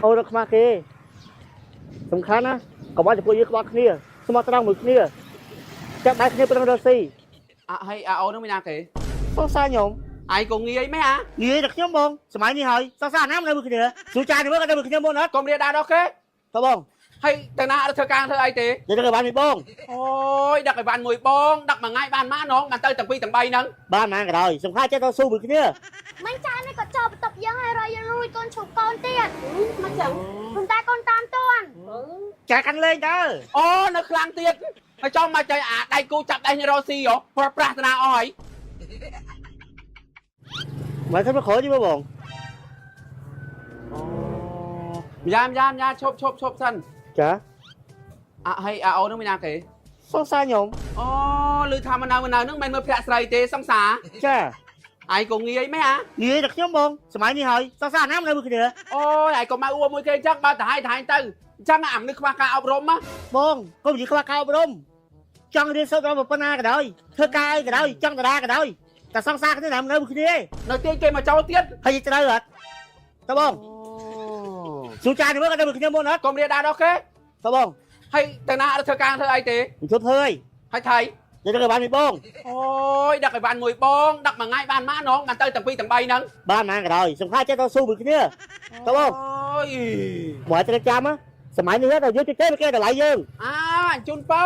អូរខ្មាស់គេសំខាន់ណាកុំឲ្យពួកយើងក្បត់គ្នាស្មោះត្រង់មួយគ្នាចាប់ដៃគ្នាប្រឹងរកស៊ីហើយអូននឹងមានណាគេសងសាខ្ញុំ ឯងក៏ងាយមែនហ៎ងាយតែខ្ញុំបងសម័យនេះហើយសងសាណាមនៅមួយគ្នាស៊ូចាយទៅមើលក៏នៅមួយគ្នាមុនអត់កុំរៀនដែរដល់គេតើបងហើយតាណាអត់ធ្វើការធ្វើអីទេនិយាយទៅបានមួយបងអូយដឹកឲ្យបានមួយបងដឹកមួយថ្ងៃបានម៉ាណងបានទៅទាំងពីរទាំង3ហ្នឹងបានណាក៏ដោយសំខាន់ចេះទៅស៊ូមួយគ្នាមិនចានេះក៏ចោលបន្ទប់យើងហើយរយយើងរួយកូនឈប់កូនទៀតមិនចឹងប៉ុន្តែកូនតាមតាន់ចាកាន់លេងតើអូនៅខ្លាំងទៀតហើយចង់មកចៃអាដៃគូចាប់ដៃនេះរកស៊ីហ៎ព្រោះប្រាស់តាណាអស់ហើយមកធ្វើខូចទេបងយ៉ាឈប់សិនចាហើយអូននឹងមានណាគេសងសាខ្ញុំអូឮថាមិននៅនឹងមិនមើលភ័ក្រស្រីទេសង្សារចាឯងក៏ងាយមែនហ៎ងាយតែខ្ញុំបងសម័យនេះហើយសងសាណាមនៅមួយគ្នាអូយឯងក៏មកអួមួយគេអញ្ចឹងបើតាហើយទៅអញ្ចឹងអាមនុស្សខ្វះការអប់រំណាបងកុំនិយាយខ្វះការអប់រំចង់រៀនសូត្រដល់ប៉ុណ្ណាក៏ដោយធ្វើការអីក៏ដោយចង់តារាក៏ដោយតែសងសាគ្នាណានៅមួយគ្នានៅទីគេមកចូលទៀតហើយត្រូវអត់តើបងស៊ូចាយទៅមើលក៏នៅមួយគ្នាមុនអត់កុំរៀនដែរដល់គេតើបងហើយតាណាអត់ធ្វើការធ្វើអីទេជប់ធ្វើហើយថៃនិយាយទៅបានមួយបងអូយដឹកឲ្យបានមួយបងដឹកមួយថ្ងៃបានម៉ាណងបានទៅទាំងពីរទាំង3ហ្នឹងបានណាក៏ដោយសំខាន់ចេះទៅស៊ូមួយគ្នាតើបងអូយមកត្រូវចាំសម័យនេះទៅយើងទៅគេតម្លៃយើងអញ្ជូនពោ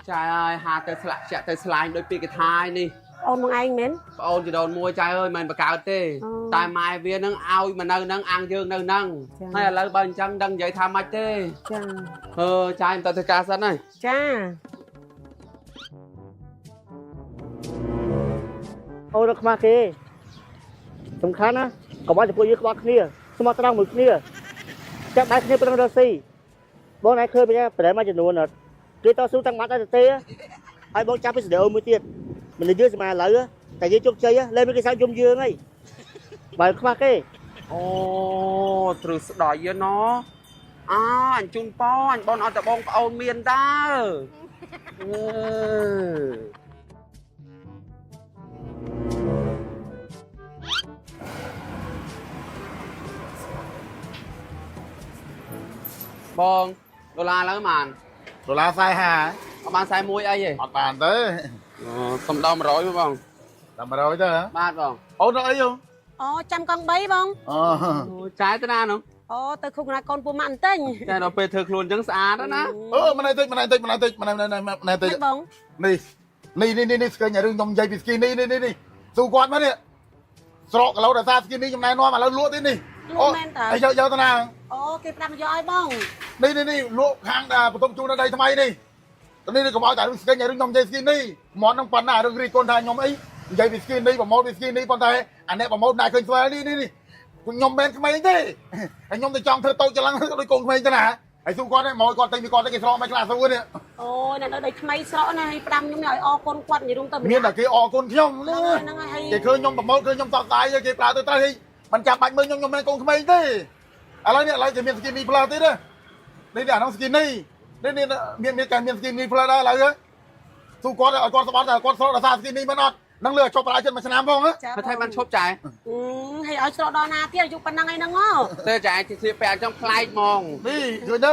ចាហើយហាទៅស្លាក់ចាក់ទៅស្លាញ់ដោយពីកថាយនេះអូនមកឯងមែនបងអូនជីដូនមួយចៅអើយមិនបកើតទេតែម៉ែវានឹងឲ្យមកនៅនឹងអាំងយើងនៅនឹងហើយឥឡូវបើអញ្ចឹងដឹងនិយាយថាម៉េចទេចាចាយមិនទៅធ្វើការសិនហើយចាអូរខ្មាស់គេសំខាន់ណាកុំឲ្យពួកយើងក្បត់គ្នាស្មោះត្រង់មួយគ្នាចាប់ដៃគ្នាប្រឹងរកស៊ីបងឯងឃើញប្រែមកចំនួនអត់គេតស៊ូទាំងបាត់តែទេហើយបងចាប់ពីស្ដេអូមួយទៀតមិនយើងស្មានឥឡូវតែយើងជោគជ័យលេងមិនគេសើយយំយើងហីបើខ្មាស់គេអូទ្រឹស្ដាយណោះអញ្ជូនប៉អញបងអត់តែបងប្អូនមានតើបងដុល្លារឡើងប៉ុន្មានដុល្លារ45អត់បាន41អីទេអត់បានទេសុំដល់100បងដល់100ទៅបាទបងអូនទៅអីយោអូចាំកង់3បងអូចាយទៅណានោះអូទៅឃុំណាកូនពូម៉ាក់បន្ទិញតែដល់ពេលធ្វើខ្លួនអញ្ចឹងស្អាតណាម្នាក់តិចបងនេះស្គាល់រឿងខ្ញុំនិយាយពីស្គីនេះស៊ូគាត់មកនេះស្រកគីឡូដល់សារស្គីនេះចំណាយនាំឥឡូវលក់ទៀតនេះអូមែនតើយកទៅណាអូគេប្រាប់មកយកឲ្យបងនេះលក់ខាងបន្ទប់ជួលនៅដីថ្មីនេះកុំឲ្យតែរឿងស្គីរឿងខ្ញុំនិយាយស្គីនេះមកនឹងប៉ុណ្ណារឿងរីកូនថាខ្ញុំអីនិយាយពីស្គីនេះប្រម៉ូទពីស្គីនេះប៉ុន្តែអាអ្នកប្រម៉ូទណែឃើញស្វែនេះខ្ញុំមិនក្មេងទេហើយខ្ញុំទៅចង់ធ្វើតូចច្រឡឹងដូចកូនក្មេងទៅណាហើយស៊ូគាត់មកគាត់តែគាត់គេស្រកមកខ្លះស៊ូនេះអូយនៅដីថ្មីស្រកណាហើយ5ខ្ញុំឲ្យអរគុណគាត់និយាយរួមទៅមានតែគេអរគុណខ្ញុំហ្នឹងហើយគេឃើញខ្ញុំប្រម៉ូទឃើញខ្ញុំតក់តាយគេប្រើទៅត្រូវមិនចាំបាច់មើលខ្ញុំមិនកូនក្មេងទេឥឡូវនេះគេមានស្គីនីផ្លាទៀតនេះអានោះស្គីនីនេះមានការមានស្គីនីផ្លាដែរឥឡូវស៊ូគាត់ឲ្យគាត់ស្បត់តែគាត់ស្រកដល់សារស្គីនីមិនអត់នឹងលើចុះប្រើចិត្តមួយឆ្នាំផងតែថៃបានឈប់ចាយហើយឲ្យស្រកដល់ណាទៀតអាយុប៉ុណ្ណឹងឯហ្នឹងហ៎តែចាយជិះស្លៀកពាក់អញ្ចឹងប្លែកហ្មងនេះឃើញទៅ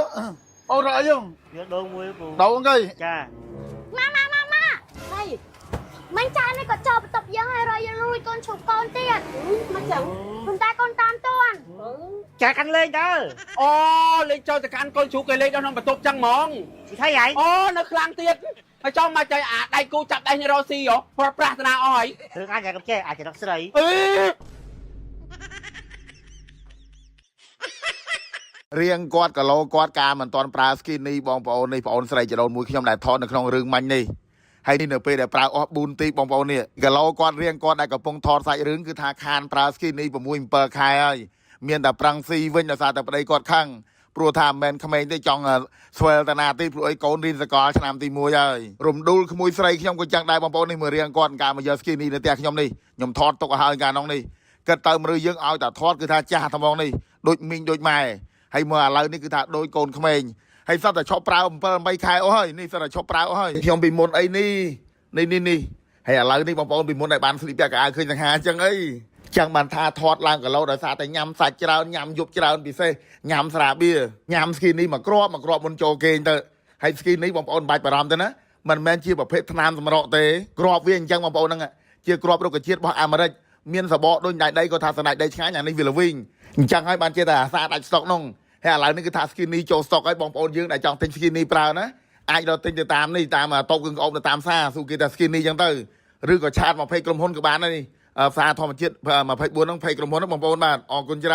អូនរអីហ្នឹងវាដងមួយពូដងគេចាម៉ាហើយមិនចានេះក៏ចោលបន្ទប់យើងហើយរយយើងរួយកូនឈប់កូនទៀតមិនចឹងប៉ុន្តែកូនតាមតាន់ចាកាន់លេងតើអូលេងចូលទៅកាន់កូនជ្រូកគេលេងដល់ក្នុងបន្ទប់ចឹងហ្មងថៃហីអូនៅខ្លាំងទៀតហើយចង់មកចៃអាដៃគូចាប់ដៃនេះរកស៊ីហ៎ព្រោះប្រាស់តាណាអស់ហើយរឿងអាចកំចេះអាចរកស្រីរៀងគាត់គីឡូគាត់ការមិនទាន់ប្រើស្គីនេះបងប្អូននេះបងអូនស្រីចដូនមួយខ្ញុំដែលថតនៅក្នុងរឿងមាញ់នេះហើយនេះនៅពេលដែលប្រើអស់4ទីបងប្អូននេះគីឡូគាត់រៀងគាត់ដែលកំពុងថតសាច់រឿងគឺថាខានប្រើស្គីនេះ6 7ខែហើយមានតែប្រាំងស៊ីវិញដោយសារតែប្តីគាត់ខឹងព្រោះថាមិនមែនក្មេងទេចង់ស្វែលតាណាទីព្រោះអីកូនរៀនសកលឆ្នាំទី1ហើយរំដួលក្មួយស្រីខ្ញុំក៏ចឹងដែរបងប្អូននេះមើលរៀងគាត់ការមកយកស្គីនេះនៅផ្ទះខ្ញុំនេះខ្ញុំថតទុកឲ្យហើយកាលនោះនេះគិតទៅមើលយើងឲ្យតែថតគឺថាចាស់ថ្មងនេះដូចមីងដូចម៉ែហើយមើលឥឡូវនេះគឺថាដូចកូនក្មេងហើយសត្វតែឈប់ប្រើ7 8ខែអស់ហើយនេះសត្វតែឈប់ប្រើអស់ហើយខ្ញុំពីមុនអីនេះហើយឥឡូវនេះបងប្អូនពីមុនដែលបានស្លៀកពាក់កៅអៅឃើញសង្ហាអញ្ចឹងអី จังมันทาทอดล่างกับเราโดยสารแต่ยำสัตว์เจ้ายำยุบเจ้าปีเซ่ยำสระเบียยำสกินนี้มากรอบบนโจเกนเตอให้สกินนี้บางปอนใบประรามเตนะมันแมนเชียประเภททนามสมรเตกรอบเวียนจังบางปอนนั่งอ่ะเชียกรอบเราก็เชียบบอกอามาได้เมียนสะบอโดนใหญ่ได้ก็ทาสนายได้ช้าอย่างในวิลวิ่งจังให้บันเจตาซาดัชสต็อกน้องให้อะไรนี่คือทาสกินนี้โจสต็อกให้บางปอนยืงได้จองเต็งสกินนี้เปล่านะไอ้เราเต็งจะตามนี่ตามโต๊ะกึ่งอมตามซาสุกิตาสกินนี้ยังเตอหรือก็ชาติมาเพลกลมพ้นกับบ้านนี่ซาทอมจิตมาเพลบัวน้องเพลกลมพ้นน้องบางปอนมาออกกุญแจ